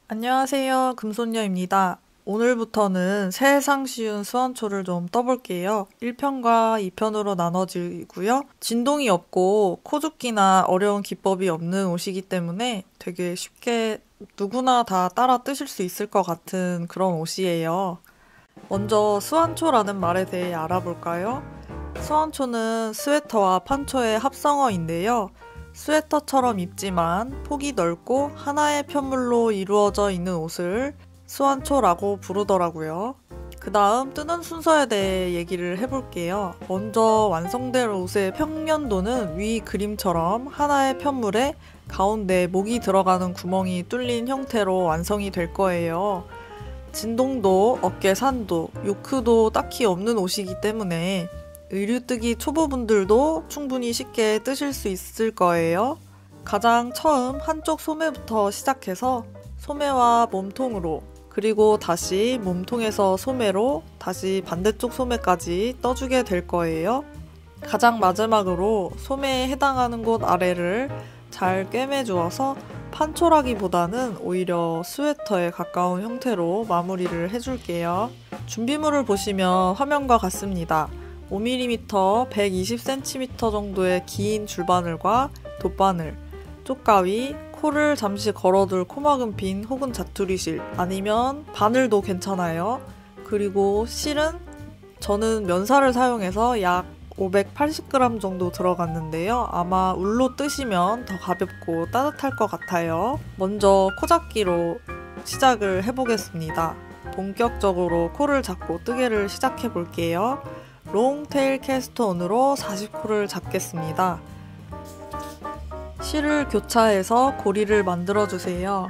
안녕하세요. 금손녀입니다. 오늘부터는 세상 쉬운 수완초를 좀 떠볼게요. 1편과 2편으로 나눠지고요. 진동이 없고 코죽기나 어려운 기법이 없는 옷이기 때문에 되게 쉽게 누구나 다 따라 뜨실 수 있을 것 같은 그런 옷이에요. 먼저 수완초라는 말에 대해 알아볼까요? 수완초는 스웨터와 판초의 합성어인데요. 스웨터처럼 입지만 폭이 넓고 하나의 편물로 이루어져 있는 옷을 수완초라고 부르더라고요. 그 다음 뜨는 순서에 대해 얘기를 해볼게요. 먼저 완성된 옷의 평면도는 위 그림처럼 하나의 편물에 가운데 목이 들어가는 구멍이 뚫린 형태로 완성이 될 거예요. 진동도 어깨 산도, 요크도 딱히 없는 옷이기 때문에 의류뜨기 초보분들도 충분히 쉽게 뜨실 수 있을 거예요. 가장 처음 한쪽 소매부터 시작해서 소매와 몸통으로, 그리고 다시 몸통에서 소매로, 다시 반대쪽 소매까지 떠주게 될 거예요. 가장 마지막으로 소매에 해당하는 곳 아래를 잘 꿰매주어서 판초라기보다는 오히려 스웨터에 가까운 형태로 마무리를 해줄게요. 준비물을 보시면 화면과 같습니다. 5mm, 120cm 정도의 긴 줄바늘과 돗바늘, 쪽가위, 코를 잠시 걸어둘 코막은 핀 혹은 자투리실, 아니면 바늘도 괜찮아요. 그리고 실은 저는 면사를 사용해서 약 580g 정도 들어갔는데요. 아마 울로 뜨시면 더 가볍고 따뜻할 것 같아요. 먼저 코잡기로 시작을 해보겠습니다. 본격적으로 코를 잡고 뜨개를 시작해 볼게요. 롱테일 캐스트온으로 40코를 잡겠습니다. 실을 교차해서 고리를 만들어주세요.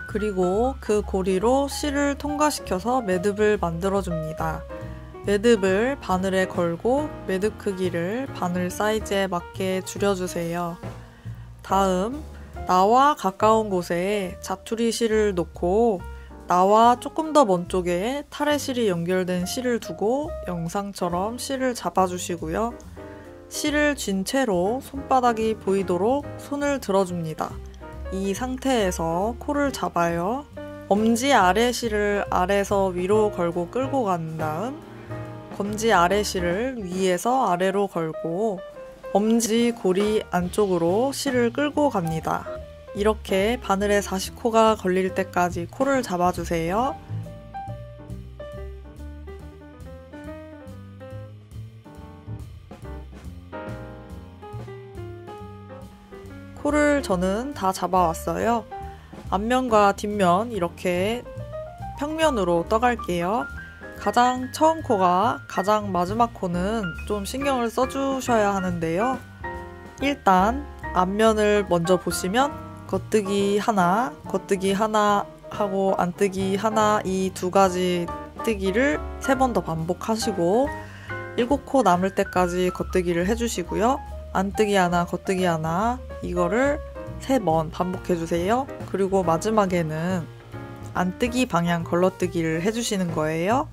그리고 그 고리로 실을 통과시켜서 매듭을 만들어줍니다. 매듭을 바늘에 걸고 매듭 크기를 바늘 사이즈에 맞게 줄여주세요. 다음, 나와 가까운 곳에 자투리 실을 놓고 나와 조금 더 먼 쪽에 타래실이 연결된 실을 두고 영상처럼 실을 잡아주시고요. 실을 쥔 채로 손바닥이 보이도록 손을 들어줍니다. 이 상태에서 코를 잡아요. 엄지 아래 실을 아래에서 위로 걸고 끌고 간 다음 검지 아래 실을 위에서 아래로 걸고 엄지 고리 안쪽으로 실을 끌고 갑니다. 이렇게 바늘에 40코가 걸릴 때까지 코를 잡아주세요. 코를 저는 다 잡아왔어요. 앞면과 뒷면 이렇게 평면으로 떠갈게요. 가장 처음 코가 가장 마지막 코는 좀 신경을 써주셔야 하는데요. 일단 앞면을 먼저 보시면 겉뜨기 하나 하고 안뜨기 하나, 이 두 가지 뜨기를 3번 더 반복하시고 7코 남을 때까지 겉뜨기를 해주시고요. 안뜨기 하나, 겉뜨기 하나, 이거를 3번 반복해주세요. 그리고 마지막에는 안뜨기 방향 걸러뜨기를 해주시는 거예요.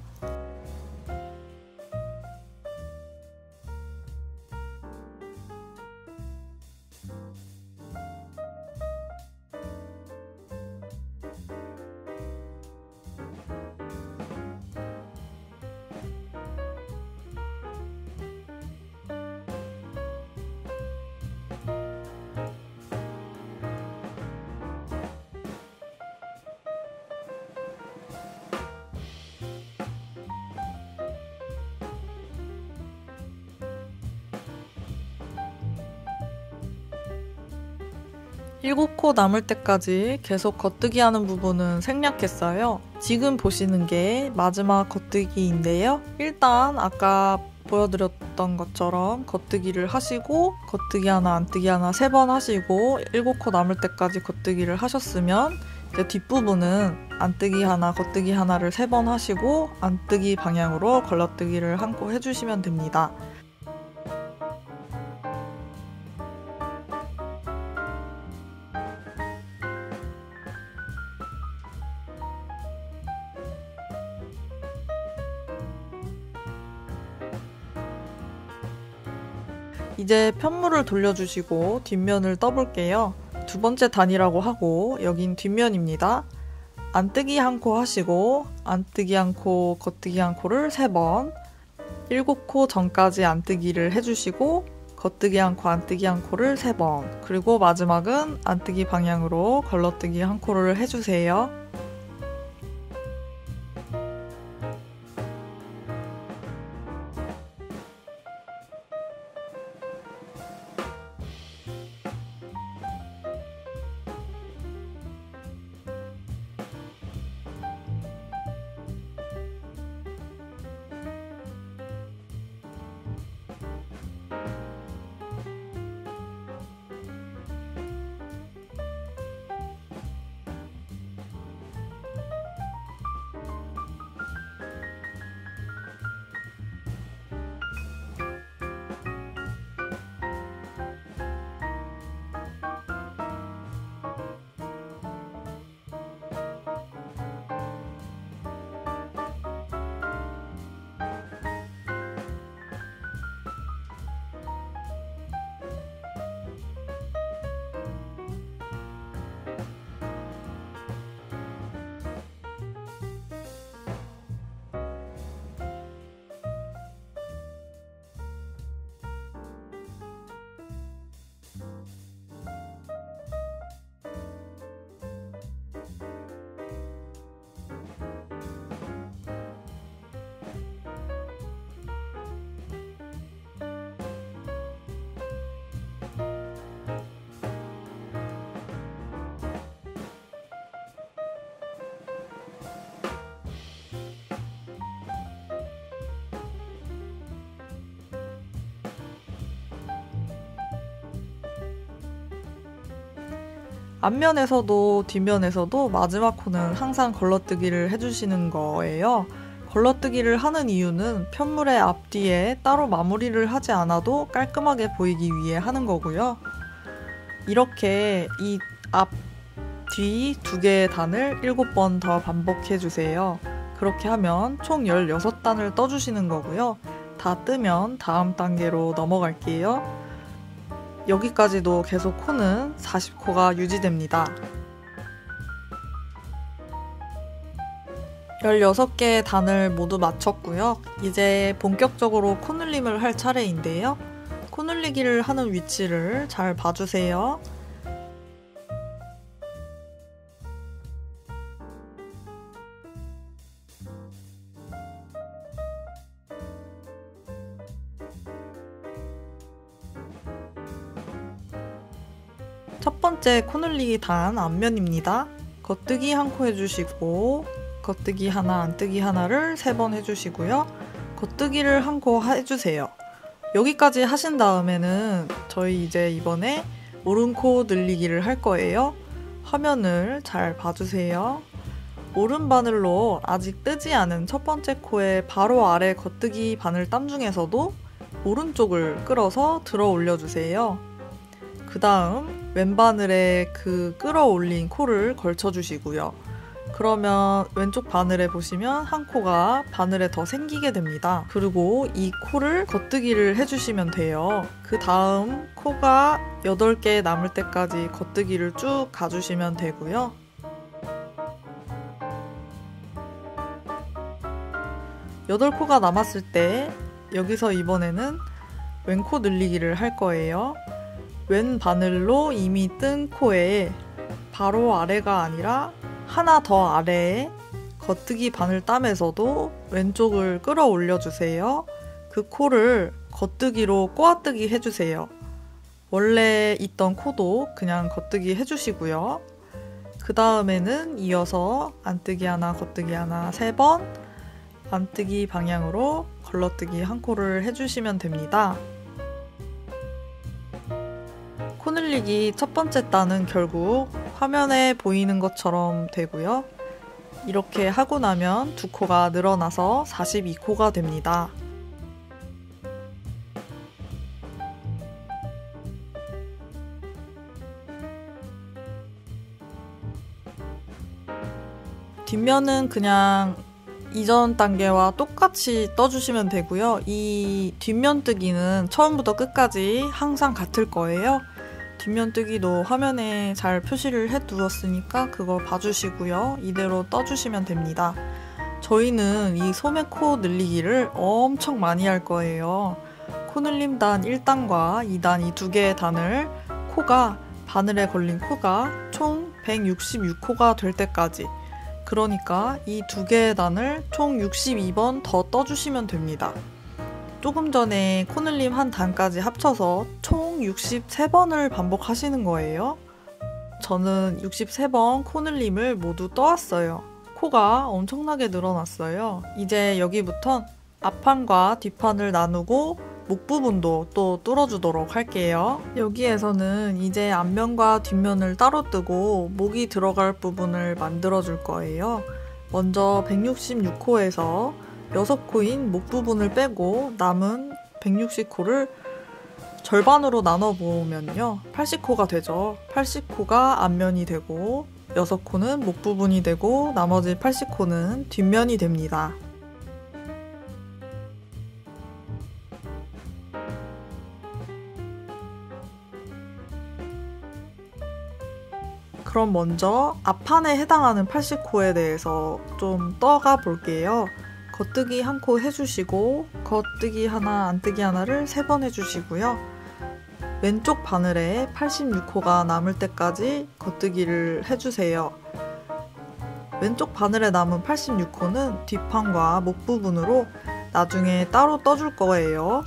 일곱 코 남을 때까지 계속 겉뜨기 하는 부분은 생략했어요. 지금 보시는 게 마지막 겉뜨기인데요. 일단 아까 보여드렸던 것처럼 겉뜨기를 하시고 겉뜨기 하나, 안뜨기 하나 3번 하시고 7코 남을 때까지 겉뜨기를 하셨으면 이제 뒷부분은 안뜨기 하나, 겉뜨기 하나를 3번 하시고 안뜨기 방향으로 걸러뜨기를 한 코 해주시면 됩니다. 이제 편물을 돌려주시고 뒷면을 떠볼게요. 두 번째 단이라고 하고 여긴 뒷면입니다. 안뜨기 한 코 하시고 안뜨기 한 코, 겉뜨기 한 코를 3번, 7코 전까지 안뜨기를 해주시고 겉뜨기 한 코, 안뜨기 한 코를 3번, 그리고 마지막은 안뜨기 방향으로 걸러뜨기 한 코를 해주세요. 앞면에서도 뒷면에서도 마지막 코는 항상 걸러뜨기를 해주시는 거예요. 걸러뜨기를 하는 이유는 편물의 앞뒤에 따로 마무리를 하지 않아도 깔끔하게 보이기 위해 하는 거고요. 이렇게 이 앞, 뒤 2개의 단을 7번 더 반복해주세요. 그렇게 하면 총 16단을 떠주시는 거고요. 다 뜨면 다음 단계로 넘어갈게요. 여기까지도 계속 코는 40코가 유지됩니다. 16개의 단을 모두 마쳤고요. 이제 본격적으로 코늘림을 할 차례인데요. 코늘리기를 하는 위치를 잘 봐주세요. 첫 번째 코늘리기 단 앞면입니다. 겉뜨기 한 코 해주시고 겉뜨기 하나, 안뜨기 하나를 3번 해주시고요. 겉뜨기를 한 코 해주세요. 여기까지 하신 다음에는 저희 이제 이번에 오른코 늘리기를 할 거예요. 화면을 잘 봐주세요. 오른 바늘로 아직 뜨지 않은 첫 번째 코의 바로 아래 겉뜨기 바늘 땀 중에서도 오른쪽을 끌어서 들어 올려주세요. 그 다음 왼바늘에 그 끌어올린 코를 걸쳐주시고요. 그러면 왼쪽 바늘에 보시면 한 코가 바늘에 더 생기게 됩니다. 그리고 이 코를 겉뜨기를 해주시면 돼요. 그 다음 코가 8개 남을 때까지 겉뜨기를 쭉 가주시면 되고요. 여덟 코가 남았을 때 여기서 이번에는 왼코 늘리기를 할 거예요. 왼 바늘로 이미 뜬 코에 바로 아래가 아니라 하나 더 아래에 겉뜨기 바늘 땀에서도 왼쪽을 끌어올려 주세요. 그 코를 겉뜨기로 꼬아뜨기 해주세요. 원래 있던 코도 그냥 겉뜨기 해주시고요. 그 다음에는 이어서 안뜨기 하나, 겉뜨기 하나 3번, 안뜨기 방향으로 걸러뜨기 한 코를 해주시면 됩니다. 코늘리기 첫 번째 단은 결국 화면에 보이는 것처럼 되고요. 이렇게 하고 나면 2코가 늘어나서 42코가 됩니다. 뒷면은 그냥 이전 단계와 똑같이 떠주시면 되고요. 이 뒷면뜨기는 처음부터 끝까지 항상 같을 거예요. 뒷면뜨기도 화면에 잘 표시를 해두었으니까 그걸 봐주시고요. 이대로 떠주시면 됩니다. 저희는 이 소매 코 늘리기를 엄청 많이 할 거예요. 코늘림 단 1단과 2단 이 두 개의 단을 바늘에 걸린 코가 총 166코가 될 때까지, 그러니까 이 두 개의 단을 총 62번 더 떠주시면 됩니다. 조금 전에 코늘림 한 단까지 합쳐서 총 63번을 반복하시는 거예요. 저는 63번 코늘림을 모두 떠왔어요. 코가 엄청나게 늘어났어요. 이제 여기부턴 앞판과 뒷판을 나누고 목 부분도 또 뚫어주도록 할게요. 여기에서는 이제 앞면과 뒷면을 따로 뜨고 목이 들어갈 부분을 만들어 줄 거예요. 먼저 166코에서 6코인 목 부분을 빼고 남은 160코를 절반으로 나눠보면요, 80코가 되죠. 80코가 앞면이 되고 6코는 목 부분이 되고 나머지 80코는 뒷면이 됩니다. 그럼 먼저 앞판에 해당하는 80코에 대해서 좀 떠가 볼게요. 겉뜨기 1코 해주시고 겉뜨기 하나, 안뜨기 하나를 3번 해주시고요. 왼쪽 바늘에 86코가 남을 때까지 겉뜨기를 해주세요. 왼쪽 바늘에 남은 86코는 뒷판과 목 부분으로 나중에 따로 떠줄 거예요.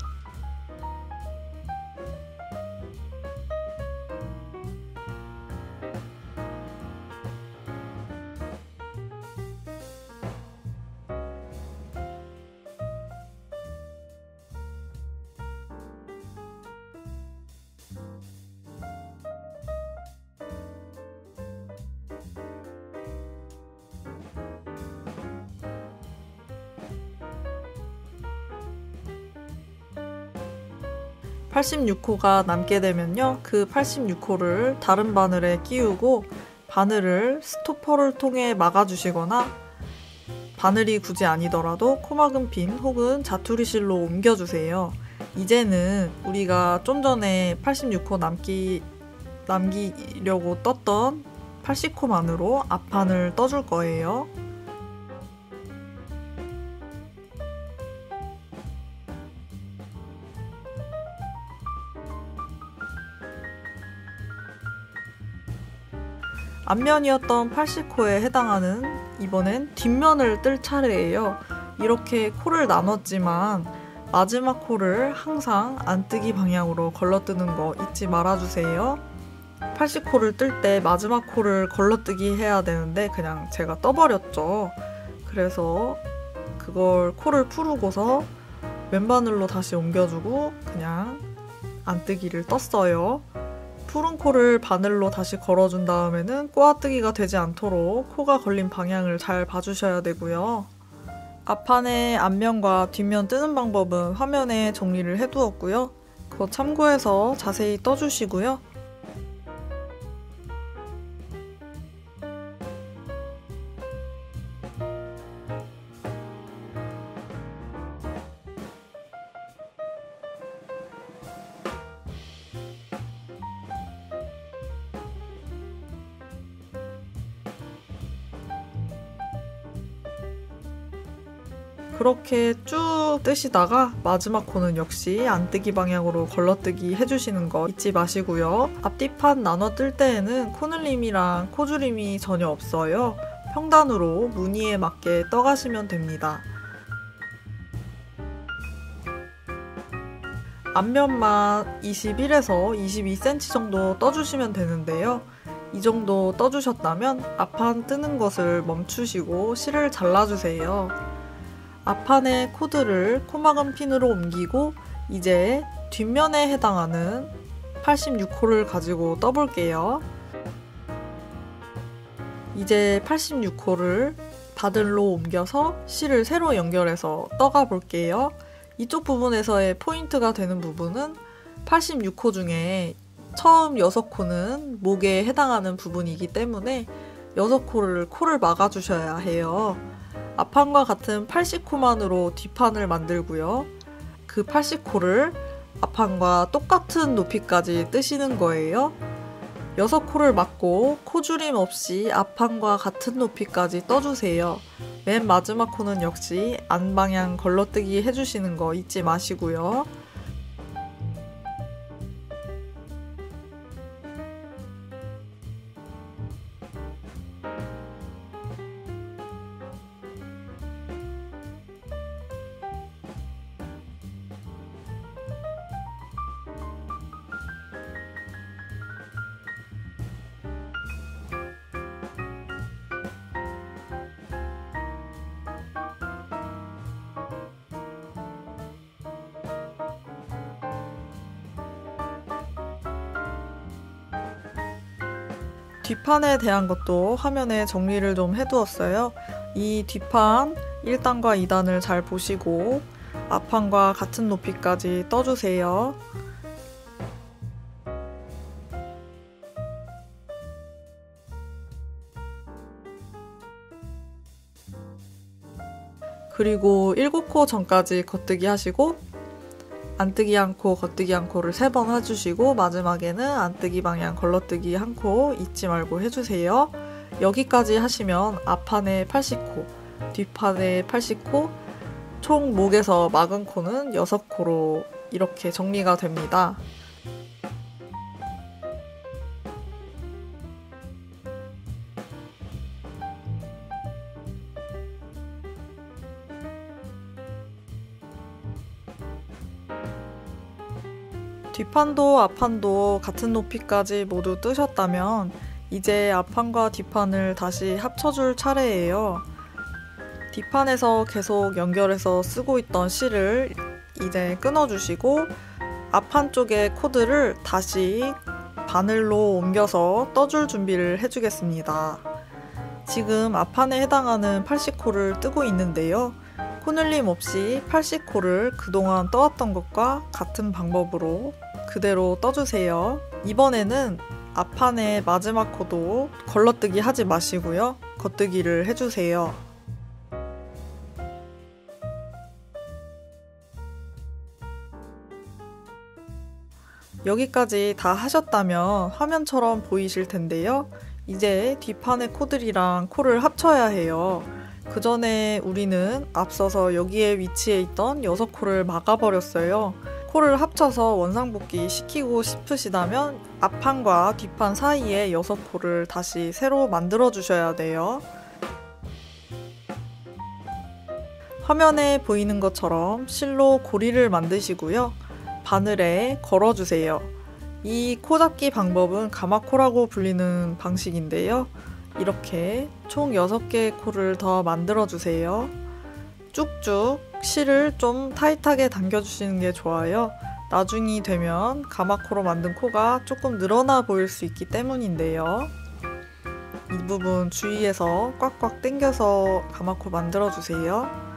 (86코가) 남게 되면요, 그 86코를 다른 바늘에 끼우고 바늘을 스토퍼를 통해 막아주시거나, 바늘이 굳이 아니더라도 코막은 핀 혹은 자투리실로 옮겨주세요. 이제는 우리가 좀 전에 86코 남기려고 떴던 80코만으로 앞판을 떠줄 거예요. 앞면이었던 80코에 해당하는 이번엔 뒷면을 뜰 차례예요. 이렇게 코를 나눴지만 마지막 코를 항상 안뜨기 방향으로 걸러뜨는 거 잊지 말아주세요. 80코를 뜰 때 마지막 코를 걸러뜨기 해야 되는데 그냥 제가 떠버렸죠. 그래서 그걸 코를 풀고서 왼바늘로 다시 옮겨주고 그냥 안뜨기를 떴어요. 푸른 코를 바늘로 다시 걸어준 다음에는 꼬아뜨기가 되지 않도록 코가 걸린 방향을 잘 봐주셔야 되고요. 앞판의 앞면과 뒷면 뜨는 방법은 화면에 정리를 해두었고요. 그거 참고해서 자세히 떠주시고요. 그렇게 쭉 뜨시다가 마지막 코는 역시 안뜨기 방향으로 걸러뜨기 해주시는 거 잊지 마시고요. 앞뒤판 나눠 뜰 때에는 코늘림이랑 코주림이 전혀 없어요. 평단으로 무늬에 맞게 떠가시면 됩니다. 앞면만 21에서 22cm 정도 떠주시면 되는데요. 이 정도 떠주셨다면 앞판 뜨는 것을 멈추시고 실을 잘라주세요. 앞판의 코드를 코막은 핀으로 옮기고 이제 뒷면에 해당하는 86코를 가지고 떠볼게요. 이제 86코를 바늘로 옮겨서 실을 새로 연결해서 떠가 볼게요. 이쪽 부분에서의 포인트가 되는 부분은 86코 중에 처음 6코는 목에 해당하는 부분이기 때문에 6코를 코를 막아주셔야 해요. 앞판과 같은 80코만으로 뒷판을 만들고요. 그 80코를 앞판과 똑같은 높이까지 뜨시는 거예요. 6코를 막고 코줄임 없이 앞판과 같은 높이까지 떠주세요. 맨 마지막 코는 역시 안방향 걸러뜨기 해주시는 거 잊지 마시고요. 뒷판에 대한 것도 화면에 정리를 좀 해두었어요. 이 뒷판 1단과 2단을 잘 보시고 앞판과 같은 높이까지 떠주세요. 그리고 7코 전까지 겉뜨기 하시고 안뜨기 1코, 겉뜨기 1코를 3번 해주시고 마지막에는 안뜨기 방향 걸러뜨기 1코 잊지 말고 해주세요. 여기까지 하시면 앞판에 80코, 뒷판에 80코, 총 목에서 막은 코는 6코로 이렇게 정리가 됩니다. 뒷판도 앞판도 같은 높이까지 모두 뜨셨다면 이제 앞판과 뒷판을 다시 합쳐줄 차례예요. 뒷판에서 계속 연결해서 쓰고 있던 실을 이제 끊어주시고 앞판 쪽의 코드를 다시 바늘로 옮겨서 떠줄 준비를 해주겠습니다. 지금 앞판에 해당하는 80코를 뜨고 있는데요. 코늘림 없이 80코를 그동안 떠왔던 것과 같은 방법으로 그대로 떠주세요. 이번에는 앞판의 마지막 코도 걸러뜨기 하지 마시고요. 겉뜨기를 해주세요. 여기까지 다 하셨다면 화면처럼 보이실 텐데요. 이제 뒷판의 코들이랑 코를 합쳐야 해요. 그 전에 우리는 앞서서 여기에 위치해 있던 6코를 막아버렸어요. 코를 합쳐서 원상복귀 시키고 싶으시다면 앞판과 뒷판 사이에 6코를 다시 새로 만들어 주셔야 돼요. 화면에 보이는 것처럼 실로 고리를 만드시고요. 바늘에 걸어주세요. 이 코 잡기 방법은 가마코라고 불리는 방식인데요. 이렇게 총 6개의 코를 더 만들어주세요. 쭉쭉 실을 좀 타이트하게 당겨주시는 게 좋아요. 나중이 되면 가마코로 만든 코가 조금 늘어나 보일 수 있기 때문인데요. 이 부분 주의해서 꽉꽉 당겨서 가마코 만들어주세요.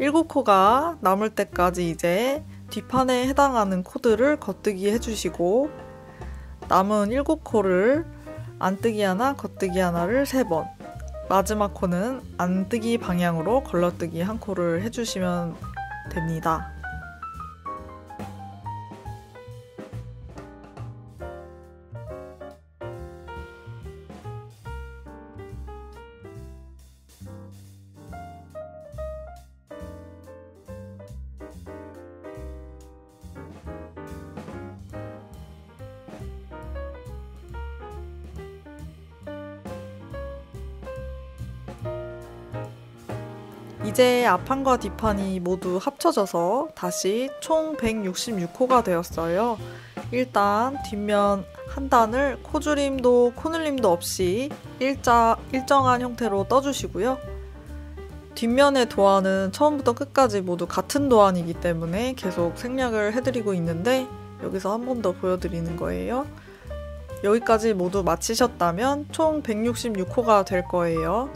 일곱 코가 남을 때까지 이제 뒷판에 해당하는 코드를 겉뜨기 해주시고 남은 7코를 안뜨기 하나, 겉뜨기 하나를 3번, 마지막 코는 안뜨기 방향으로 걸러뜨기 1코를 해주시면 됩니다. 이제 앞판과 뒷판이 모두 합쳐져서 다시 총 166코가 되었어요. 일단 뒷면 한 단을 코줄임도 코늘림도 없이 일정한 형태로 떠주시고요. 뒷면의 도안은 처음부터 끝까지 모두 같은 도안이기 때문에 계속 생략을 해드리고 있는데 여기서 한 번 더 보여드리는 거예요. 여기까지 모두 마치셨다면 총 166호가 될 거예요.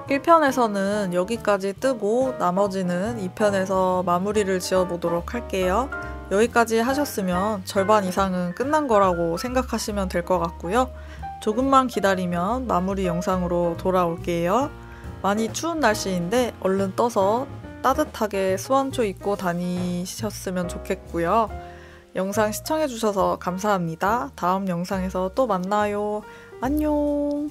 (1편에서는) 여기까지 뜨고 나머지는 (2편에서) 마무리를 지어보도록 할게요. 여기까지 하셨으면 절반 이상은 끝난 거라고 생각하시면 될 것 같고요. 조금만 기다리면 마무리 영상으로 돌아올게요. 많이 추운 날씨인데 얼른 떠서 따뜻하게 수완초 입고 다니셨으면 좋겠고요. 영상 시청해주셔서 감사합니다. 다음 영상에서 또 만나요. 안녕.